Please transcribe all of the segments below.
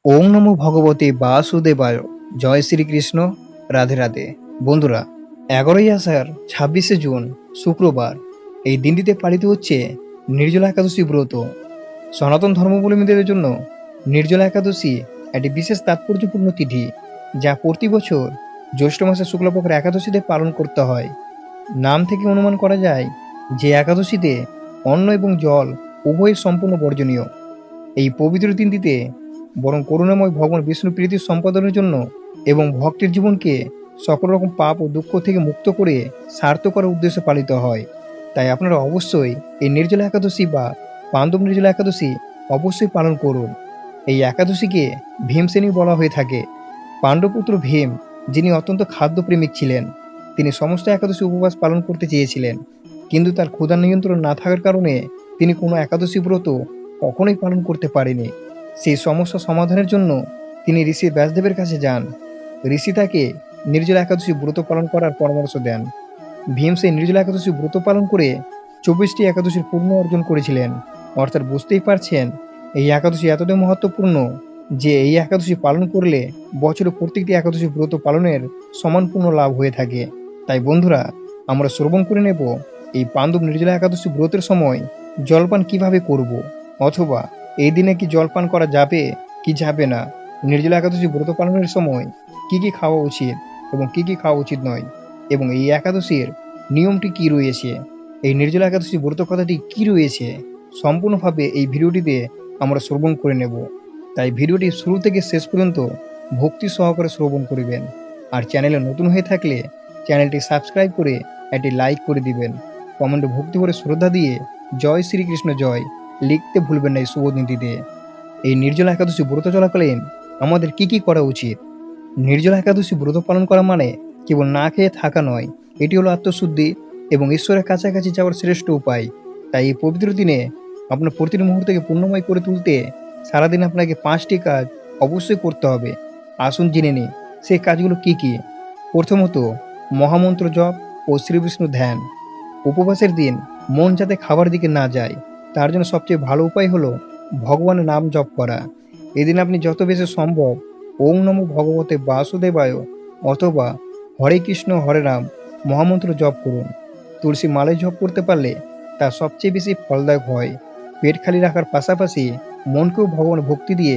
ওং নমো ভগবতে বাসুদেবায়। জয় শ্রীকৃষ্ণ। রাধে রাধে। বন্ধুরা, 11ই আষাঢ় 26শে জুন শুক্রবার এই দিনটিতে পালিত হচ্ছে নির্জলা একাদশী ব্রত। সনাতন ধর্মাবলম্বীদের জন্য নির্জলা একাদশী একটি বিশেষ তাৎপর্যপূর্ণ তিথি, যা প্রতি বছর জ্যৈষ্ঠ মাসের শুক্লপক্ষের একাদশীতে পালন করতে হয়। নাম থেকে অনুমান করা যায় যে একাদশীতে অন্ন এবং জল উভয়ই সম্পূর্ণ বর্জনীয়। এই পবিত্র দিনটিতে বরং করুণাময় ভগবান বিষ্ণু প্রীতির সম্পাদনের জন্য এবং ভক্তের জীবনকে সকল রকম পাপ ও দুঃখ থেকে মুক্ত করে সার্থক করার উদ্দেশ্যে পালিত হয়। তাই আপনারা অবশ্যই এই নির্জলা একাদশী বা পাণ্ডব নির্জলা একাদশী অবশ্যই পালন করুন। এই একাদশীকে ভীমসেনী বলা হয়ে থাকে। পাণ্ডবপুত্র ভীম, যিনি অত্যন্ত খাদ্যপ্রেমিক ছিলেন, তিনি সমস্ত একাদশী উপবাস পালন করতে চেয়েছিলেন, কিন্তু তার ক্ষুধা নিয়ন্ত্রণ না থাকার কারণে তিনি কোনো একাদশী ব্রত কখনোই পালন করতে পারেনি। সেই সমস্যা সমাধানের জন্য তিনি ঋষি ব্যাসদেবের কাছে যান। ঋষি তাকে নির্জলা একাদশী ব্রত পালন করার পরামর্শ দেন। ভীম সেই নির্জলা একাদশী ব্রত পালন করে 24টি একাদশীর পূর্ণ অর্জন করেছিলেন। অর্থাৎ বুঝতেই পারছেন এই একাদশী এতটাই মহত্বপূর্ণ যে এই একাদশী পালন করলে বছরে প্রত্যেকটি একাদশী ব্রত পালনের সমান পূর্ণ লাভ হয়ে থাকে। তাই বন্ধুরা, আমরা শ্রবণ করে নেব এই পাণ্ডব নির্জলা একাদশী ব্রতের সময় জলপান কিভাবে করব, অথবা এই দিনে কি জলপান করা যাবে কি যাবে না, নির্জলা একাদশী ব্রত পালনের সময় কি কি খাওয়া উচিত এবং কি কি খাওয়া উচিত নয়, এবং এই একাদশীর নিয়মটি কি রয়েছে, এই নির্জলা একাদশী ব্রত কথাটি কি রয়েছে, সম্পূর্ণভাবে এই ভিডিওটিতে আমরা শ্রবণ করে নেব। তাই ভিডিওটি শুরু থেকে শেষ পর্যন্ত ভক্তি সহকারে শ্রবণ করবেন। আর চ্যানেলে নতুন হয়ে থাকলে চ্যানেলটি সাবস্ক্রাইব করে একটি লাইক করে দিবেন। কমেন্টে ভক্তি করে শ্রদ্ধা দিয়ে জয় শ্রীকৃষ্ণ জয় লিখতে ভুলবেন না এই শুভ দিনটিতে। এই নির্জলা একাদশী ব্রত চলাকালীন আমাদের কি কি করা উচিত? নির্জলা একাদশী ব্রত পালন করা মানে কেবল না খেয়ে থাকা নয়, এটি হলো আত্মশুদ্ধি এবং ঈশ্বরের কাছাকাছি যাওয়ার শ্রেষ্ঠ উপায়। তাই এই পবিত্র দিনে আপনার প্রতিটি মুহূর্তকে পূর্ণময় করে তুলতে সারাদিন আপনাকে 5টি কাজ অবশ্যই করতে হবে। আসুন জেনে নিই সেই কাজগুলো কি কি। প্রথমত, মহামন্ত্র জপ ও শ্রীবিষ্ণু ধ্যান। উপবাসের দিন মন যাতে খাবার দিকে না যায়, তার জন্য সবচেয়ে ভালো উপায় হলো ভগবানের নাম জপ করা। এদিন আপনি যত বেশি সম্ভব ওং নমো ভগবতে বাসুদেবায় অথবা হরে কৃষ্ণ হরে রাম মহামন্ত্র জপ করুন। তুলসী মালাই জপ করতে পারলে তা সবচেয়ে বেশি ফলদায়ক হয়। পেট খালি রাখার পাশাপাশি মনকেও ভগবানের ভক্তি দিয়ে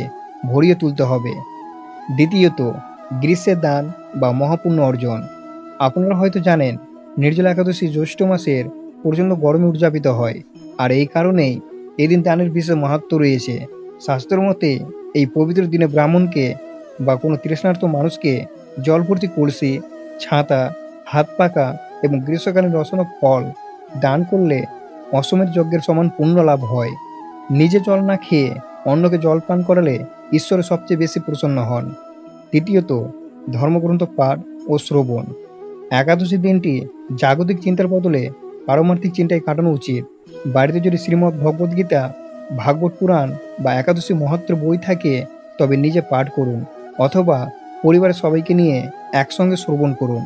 ভরিয়ে তুলতে হবে। দ্বিতীয়ত, গ্রীষ্মের দান বা মহাপুণ্য অর্জন। আপনারা হয়তো জানেন নির্জলা একাদশী জ্যৈষ্ঠ মাসের প্রচণ্ড গরমে উদযাপিত হয়, আর এই কারণেই এদিন দানের বিশেষ মাহাত্ম্য রয়েছে। শাস্ত্র মতে এই পবিত্র দিনে ব্রাহ্মণকে বা কোনো তৃষ্ণার্ত মানুষকে জল ভর্তি কলসি, ছাতা, হাত পাকা এবং গ্রীষ্মকালীন রসনা ফল দান করলে অশ্বমেধ যজ্ঞের সমান পুণ্য লাভ হয়। নিজে জল না খেয়ে অন্যকে জল পান করালে ঈশ্বরের সবচেয়ে বেশি প্রসন্ন হন। তৃতীয়ত, ধর্মগ্রন্থ পাঠ ও শ্রবণ। একাদশী দিনটি জাগতিক চিন্তার বদলে পারমার্থিক চিন্তায় কাটানো উচিত। বাড়িতে যদি শ্রীমদ্ ভগবদ গীতা, ভাগবত পুরাণ বা একাদশী মহাত্ম্যের বই থাকে তবে নিজে পাঠ করুন, অথবা পরিবারের সবাইকে নিয়ে একসঙ্গে শ্রবণ করুন।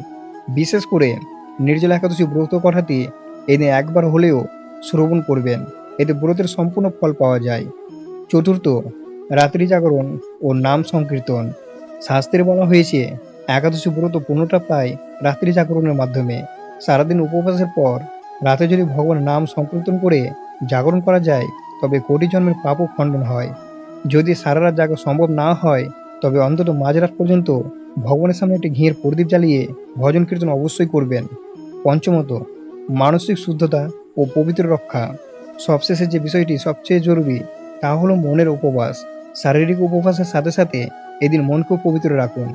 বিশেষ করে নির্জলা একাদশী ব্রত কথাটি এদিন একবার হলেও শ্রবণ করবেন, এতে ব্রতের সম্পূর্ণ ফল পাওয়া যায়। চতুর্থ, রাত্রি জাগরণ ও নাম সংকীর্তন। শাস্ত্রে বলা হয়েছে একাদশী ব্রত পূর্ণটা পায় রাত্রি জাগরণের মাধ্যমে। সারাদিন উপবাসের পর রাতে যদি ভগবানের নাম সংকীর্তন করে জাগরণ করা যায় তবে কোটি জন্মের পাপও খণ্ডন হয়। যদি সারা রাত জাগা সম্ভব না হয় তবে অন্তত মাঝরাত পর্যন্ত ভগবানের সামনে একটি ঘিয়ের প্রদীপ জ্বালিয়ে ভজন কীর্তন অবশ্যই করবেন। পঞ্চমত, মানসিক শুদ্ধতা ও পবিত্র রক্ষা। সবশেষে যে বিষয়টি সবচেয়ে জরুরি তা হলো মনের উপবাস। শারীরিক উপবাসের সাথে সাথে এদিন মনকেও পবিত্র রাখুন।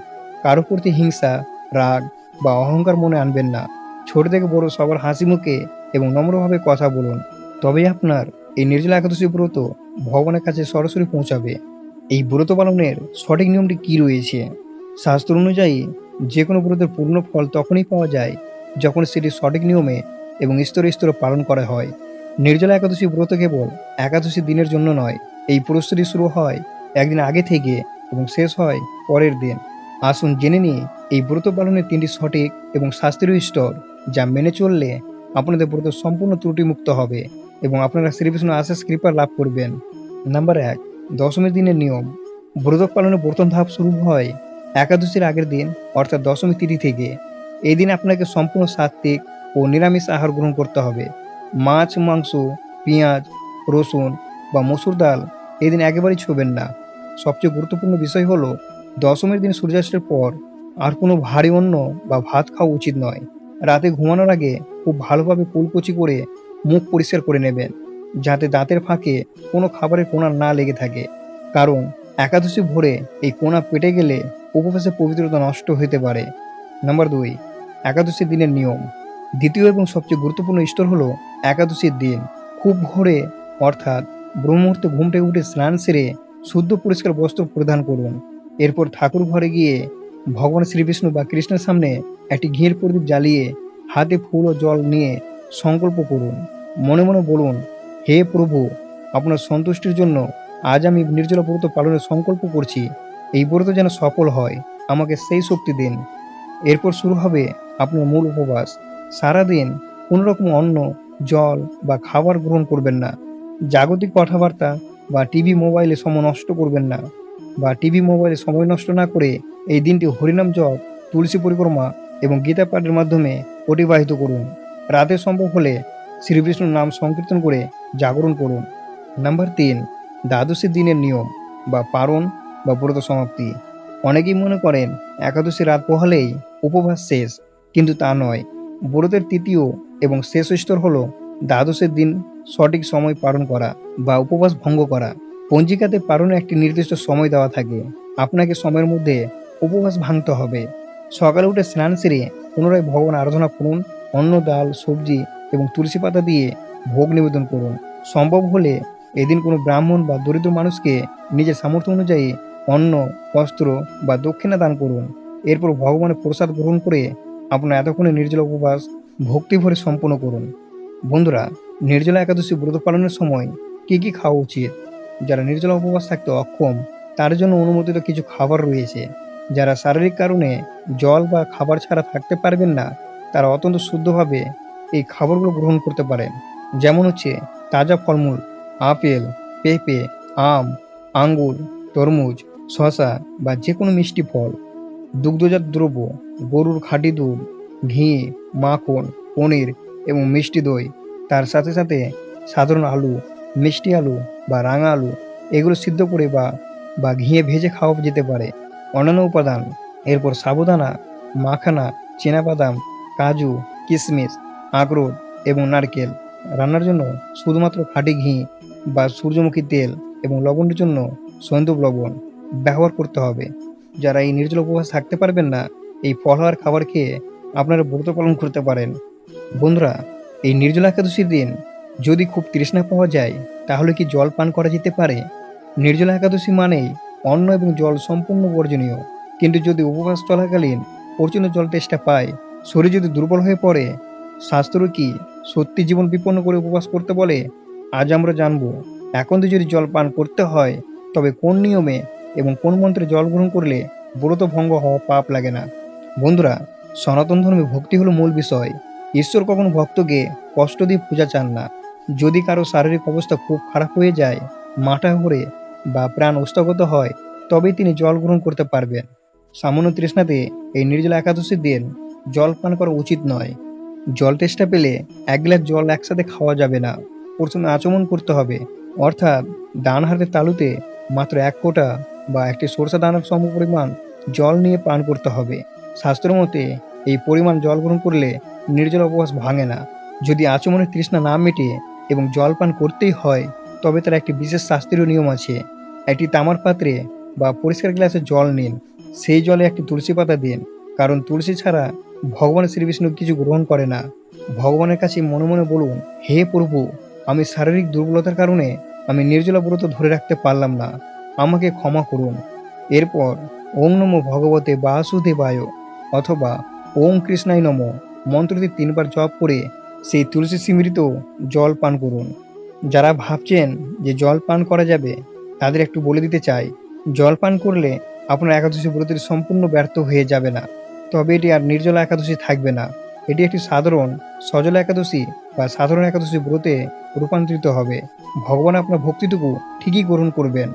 কারো প্রতি হিংসা, রাগ বা অহংকার মনে আনবেন না। ছোট থেকে বড় সবার হাসি মুখে এবং নম্রভাবে কথা বলুন, তবেই আপনার এই নির্জলা একাদশী ব্রত ভগবানের কাছে সরাসরি পৌঁছাবে। এই ব্রত পালনের সঠিক নিয়মটি কি রয়েছে? শাস্ত্র অনুযায়ী যে কোনো ব্রতের পূর্ণ ফল তখনই পাওয়া যায় যখন সেটি সঠিক নিয়মে এবং স্তরে স্তরে পালন করা হয়। নির্জলা একাদশী ব্রত কেবল একাদশী দিনের জন্য নয়, এই প্রস্তুতি শুরু হয় একদিন আগে থেকে এবং শেষ হয় পরের দিন। আসুন জেনে নিই এই ব্রত পালনের 3টি সঠিক এবং শাস্ত্রীয় স্তর, যা মেনে চললে আপনাদের ব্রত সম্পূর্ণ ত্রুটিমুক্ত হবে এবং আপনারা শ্রীবিষ্ণু আশীষ কৃপা লাভ করবেন। নাম্বার 1, দশমী দিনের নিয়ম। ব্রত পালনের প্রথম ধাপ শুরু হয় একাদশীর আগের দিন, অর্থাৎ দশমী তিথি থেকে। এই দিন আপনাকে সম্পূর্ণ সাত্ত্বিক ও নিরামিষ আহার গ্রহণ করতে হবে। মাছ, মাংস, পেঁয়াজ, রসুন বা মসুর ডাল এই দিন একেবারেই ছুঁবেন না। সবচেয়ে গুরুত্বপূর্ণ বিষয় হলো, দশমীর দিন সূর্যাস্তের পর আর কোনো ভারী অন্ন বা ভাত খাওয়া উচিত নয়। রাতে ঘুমানোর আগে খুব ভালোভাবে কুলকুচি করে মুখ পরিষ্কার করে নেবেন, যাতে দাঁতের ফাঁকে কোনো খাবারের কোণা না লেগে থাকে। কারণ একাদশী ভোরে এই কোণা পেটে গেলে উপবাসের পবিত্রতা নষ্ট হতে পারে। নাম্বার 2, একাদশীর দিনের নিয়ম। দ্বিতীয় এবং সবচেয়ে গুরুত্বপূর্ণ স্তর হলো একাদশীর দিন খুব ভোরে, অর্থাৎ ব্রহ্মমুহূর্তে ঘুম থেকে উঠে স্নান সেরে শুদ্ধ পরিষ্কার বস্ত্র পরিধান করুন। এরপর ঠাকুর ঘরে গিয়ে ভগবান শ্রীবিষ্ণু বা কৃষ্ণের সামনে একটি ঘিয়ের প্রদীপ জ্বালিয়ে হাতে ফুল ও জল নিয়ে সংকল্প করুন। মনে মনে বলুন, হে প্রভু, আপনার সন্তুষ্টির জন্য আজ আমি নির্জলা ব্রত পালনের সংকল্প করছি। এই ব্রত যেন সফল হয়, আমাকে সেই শক্তি দিন। এরপর শুরু হবে আপনার মূল উপবাস। সারাদিন কোনো রকম অন্ন, জল বা খাবার গ্রহণ করবেন না। জাগতিক কথাবার্তা বা টিভি মোবাইলে সময় নষ্ট করবেন না। টিভি মোবাইলে সময় নষ্ট না করে এই দিনটি হরিনাম জপ, তুলসী পরিক্রমা এবং গীতা পাঠের মাধ্যমে অতিবাহিত করুন। রাতে সম্ভব হলে শ্রীবিষ্ণুর নাম সংকীর্তন করে জাগরণ করুন। নাম্বার 3, দ্বাদশী দিনের নিয়ম বা পারণ বা ব্রত সমাপ্তি। অনেকেই মনে করেন একাদশী রাত পোহালেই উপবাস শেষ, কিন্তু তা নয়। ব্রতের তৃতীয় এবং শেষ স্তর হলো দ্বাদশের দিন সঠিক সময় পালন করা বা উপবাস ভঙ্গ করা। পঞ্জিকাতে পালনের একটি নির্দিষ্ট সময় দেওয়া থাকে। আপনাকে সময়ের মধ্যে উপবাস ভাঙতে হবে। সকালে উঠে স্নান সেরে পুনরায় ভগবান আরাধনা করুন। অন্ন, ডাল, সবজি এবং তুলসী পাতা দিয়ে ভোগ নিবেদন করুন। সম্ভব হলে এদিন কোনো ব্রাহ্মণ বা দরিদ্র মানুষকে নিজের সামর্থ্য অনুযায়ী অন্ন, বস্ত্র বা দক্ষিণা দান করুন। এরপর ভগবানের প্রসাদ গ্রহণ করে আপনার এতক্ষণে নির্জলা উপবাস ভক্তি ভরে সম্পন্ন করুন। বন্ধুরা, নির্জলা একাদশী ব্রত পালনের সময় কি কি খাওয়া উচিত? যারা নির্জলা উপবাস থাকতে অক্ষম, তার জন্য অনুমোদিত কিছু খাবার রয়েছে। যারা শারীরিক কারণে জল বা খাবার ছাড়া থাকতে পারবেন না, তারা অত্যন্ত শুদ্ধভাবে এই খাবারগুলো গ্রহণ করতে পারেন। যেমন হচ্ছে তাজা ফলমূল, আপেল, পেঁপে, আম, আঙ্গুর, তরমুজ, শসা বা যে কোনো মিষ্টি ফল, দুগ্ধজাত দ্রব্য, গরুর খাঁটি দুধ, ঘি, মাখন, পনির এবং মিষ্টি দই। তার সাথে সাথে সাধারণ আলু, মিষ্টি আলু বা রাঙা আলু, এগুলো সিদ্ধ করে বা বা ঘিয়ে ভেজে খাওয়া যেতে পারে। অন্যান্য উপাদান, এরপর সাবুদানা, মাখানা, বাদাম, কাজু, কিশমিশ, আখরোট এবং নারকেল। রান্নার জন্য শুধুমাত্র খাঁটি ঘি বা সূর্যমুখী তেল এবং লবণের জন্য সৈন্দব লবণ ব্যবহার করতে হবে। যারা এই নির্জল উপবাস থাকতে পারবেন না, এই ফলাহার খাবার খেয়ে আপনারা ব্রত পালন করতে পারেন। বন্ধুরা, এই নির্জলা একাদশীর দিন যদি খুব তৃষ্ণা পাওয়া যায়, তাহলে কি জল পান করা যেতে পারে? নির্জলা একাদশী মানেই অন্ন এবং জল সম্পূর্ণ বর্জনীয়। কিন্তু যদি উপবাস চলাকালীন প্রচণ্ড জল তেষ্টা পায়, শরীর যদি দুর্বল হয়ে পড়ে, শাস্ত্র কি সত্যি জীবন বিপন্ন করে উপবাস করতে বলে? আজ আমরা জানবো, এখন তো যদি জল পান করতে হয়, তবে কোন নিয়মে এবং কোন মন্ত্রে জল গ্রহণ করলে ব্রত ভঙ্গ হওয়া পাপ লাগে না। বন্ধুরা, সনাতন ধর্মে ভক্তি হলো মূল বিষয়। ঈশ্বর কখনো ভক্তকে কষ্ট দিয়ে পূজা চান না। যদি কারো শারীরিক অবস্থা খুব খারাপ হয়ে যায়, মাথা ঘোরে বা প্রাণ ওষ্ঠাগত হয়, তবেই তিনি জল গ্রহণ করতে পারবেন। সামান্য তৃষ্ণাতে এই নির্জলা একাদশীর দিন জল পান করা উচিত নয়। জল তেষ্টা পেলে 1 গ্লাস জল একসাথে খাওয়া যাবে না। প্রথমে আচমন করতে হবে, অর্থাৎ ডান হাতের তালুতে মাত্র 1 ফোঁটা বা একটি সরষা দানার সমপরিমাণ জল নিয়ে পান করতে হবে। শাস্ত্র মতে এই পরিমাণ জল গ্রহণ করলে নির্জলা উপবাস ভাঙে না। যদি আচমনের তৃষ্ণা না মেটে এবং জল পান করতেই হয়, তবে তার একটি বিশেষ শাস্ত্রীয় নিয়ম আছে। একটি তামার পাত্রে বা পরিষ্কার গ্লাসে জল নিন। সেই জলে একটি তুলসী পাতা দিন, কারণ তুলসী ছাড়া ভগবান শ্রীবিষ্ণু কিছু গ্রহণ করে না। ভগবানের কাছে মনে মনে বলুন, হে প্রভু, আমি শারীরিক দুর্বলতার কারণে আমি নির্জলা ব্রত ধরে রাখতে পারলাম না, আমাকে ক্ষমা করুন। এরপর ওং নমো ভগবতে বাসুদেবায় অথবা ওং কৃষ্ণায় নমঃ মন্ত্রটি 3 বার জপ করে সেই তুলসী স্মৃত জল পান করুন। যারা ভাবছেন যে জল পান করা যাবে, তাদের একটু বলে দিতে চাই, জল পান করলে আপনার একাদশী ব্রতের সম্পূর্ণ ব্যর্থ হয়ে যাবে না, তবে এটি আর নির্জলা একাদশী থাকবে না। এটি একটি সাধারণ সজলা একাদশী বা সাধারণ একাদশী ব্রতে রূপান্তরিত হবে। ভগবান আপনার ভক্তিটুকু ঠিকই গ্রহণ করবেন।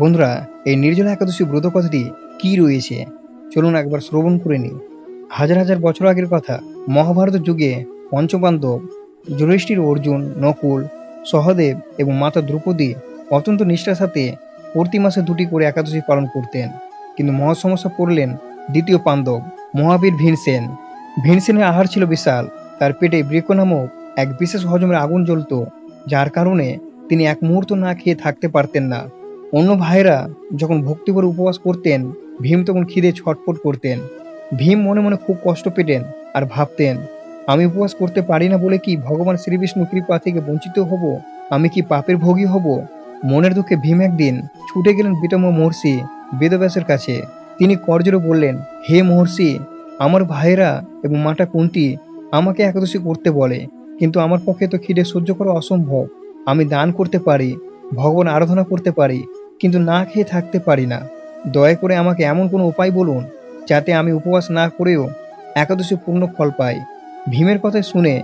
বন্ধুরা, এই নির্জলা একাদশী ব্রত কথাটি কি রয়েছে চলুন একবার শ্রবণ করে নিই। হাজার হাজার বছর আগের কথা। মহাভারতের যুগে পঞ্চপাণ্ডব যুধিষ্ঠির, অর্জুন, নকুল, সহদেব এবং মাতা দ্রৌপদী অত্যন্ত নিষ্ঠার সাথে প্রতি মাসে 2টি করে একাদশী পালন করতেন। কিন্তু মহা সমস্যা পড়লেন দ্বিতীয় পাণ্ডব মহাবীর ভীমসেন। ভীমসেনের আহার ছিল বিশাল। তার পেটে বৃক্ষ নামক এক বিশেষ হজমের আগুন জ্বলত, যার কারণে তিনি এক মুহূর্ত না খেয়ে থাকতে পারতেন না। অন্য ভাইরা যখন ভক্তি করে উপবাস করতেন, ভীম তখন খিদে ছটফট করতেন। ভীম মনে মনে খুব কষ্ট পেতেন আর ভাবতেন, আমি উপবাস করতে পারি না বলে কি ভগবান শ্রীবিষ্ণু কৃপা থেকে বঞ্চিত হব? আমি কি পাপের ভোগী হব? মনের দুঃখে ভীম একদিন ছুটে গেলেন পিতামহ মহর্ষি বেদব্যাসের কাছে। তিনি করজোড়ে বললেন, হে মহর্ষি, আমার ভাইয়েরা এবং মাতা কুন্তী আমাকে একাদশী করতে বলে, কিন্তু আমার পক্ষে তো খিদে সহ্য করা অসম্ভব। আমি দান করতে পারি, ভগবান আরাধনা করতে পারি, কিন্তু না খেয়ে থাকতে পারি না। দয়া করে আমাকে এমন কোনো উপায় বলুন যাতে আমি উপবাস না করেও একাদশী পূর্ণ ফল পাই। ভীমের কথা শুনে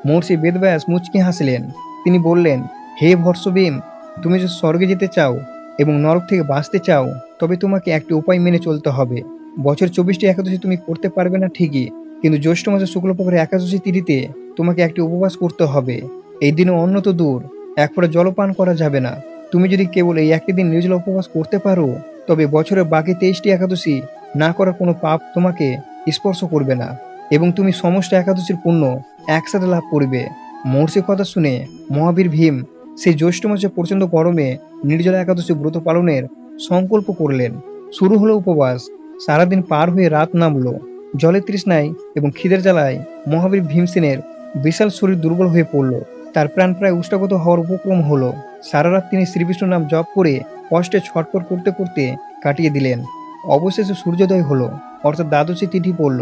মহর্ষি বেদব্যাস মুচকি হাসলেন। তিনি বললেন, হে ভর্ষ ভীম, তুমি যদি স্বর্গে যেতে চাও এবং নরক থেকে বাঁচতে চাও, তবে তোমাকে একটি উপায় মেনে চলতে হবে। বছর 24টি একাদশী তুমি করতে পারবে না ঠিকই, কিন্তু জ্যৈষ্ঠ মাসের শুক্লপক্ষের একাদশী তিথিতে তোমাকে একটি উপবাস করতে হবে। এই দিনে অন্য তো দূর, এক ফোঁটা জলপান করা যাবে না। তুমি যদি কেবল এই একটি দিন নির্জলা উপবাস করতে পারো, তবে বছরের বাকি 23টি একাদশী না করার কোনো পাপ তোমাকে স্পর্শ করবে না এবং তুমি সমস্ত একাদশীর পুণ্য একসাথে লাভ করবে। মহর্ষির কথা শুনে মহাবীর ভীম সেই জ্যৈষ্ঠ মাসে প্রচণ্ড গরমে নির্জলা একাদশী ব্রত পালনের সংকল্প করলেন। শুরু হলো উপবাস। সারাদিন পার হয়ে রাত নামলো। জলের তৃষ্ণায় এবং খিদের জ্বালায় মহাবীর ভীমসেনের বিশাল শরীর দুর্বল হয়ে পড়ল। তার প্রাণ প্রায় উষ্টাগত হওয়ার উপক্রম হলো। সারা রাত তিনি শ্রীবিষ্ণু নাম জপ করে কষ্টে ছটফট করতে করতে কাটিয়ে দিলেন। অবশেষে সূর্যোদয় হলো, অর্থাৎ দ্বাদশী তিথি পড়ল।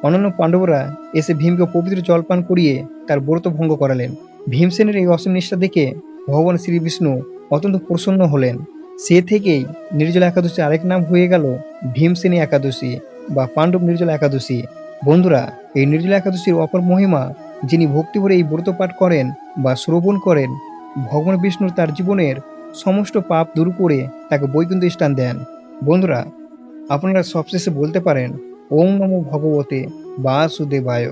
অন্যান্য পাণ্ডবরা এসে ভীমকে পবিত্র জলপান করিয়ে তার ব্রত ভঙ্গ করালেন। ভীমসেনের এই অসীম নিষ্ঠা দেখে ভগবান শ্রীবিষ্ণু অত্যন্ত প্রসন্ন হলেন। সে থেকেই নির্জলা একাদশী আরেক নাম হয়ে গেল ভীমসেনী একাদশী বা পাণ্ডব নির্জলা একাদশী। বন্ধুরা, এই নির্জলা একাদশীর অপর মহিমা, যিনি ভক্তি ভরে এই ব্রত পাঠ করেন বা শ্রবণ করেন, ভগবান বিষ্ণুর তার জীবনের সমস্ত পাপ দূর করে তাকে বৈকুণ্ঠ স্থান দেন। বন্ধুরা, আপনারা সবশেষে বলতে পারেন, ওম নমো ভগবতে বাসুদেবায়।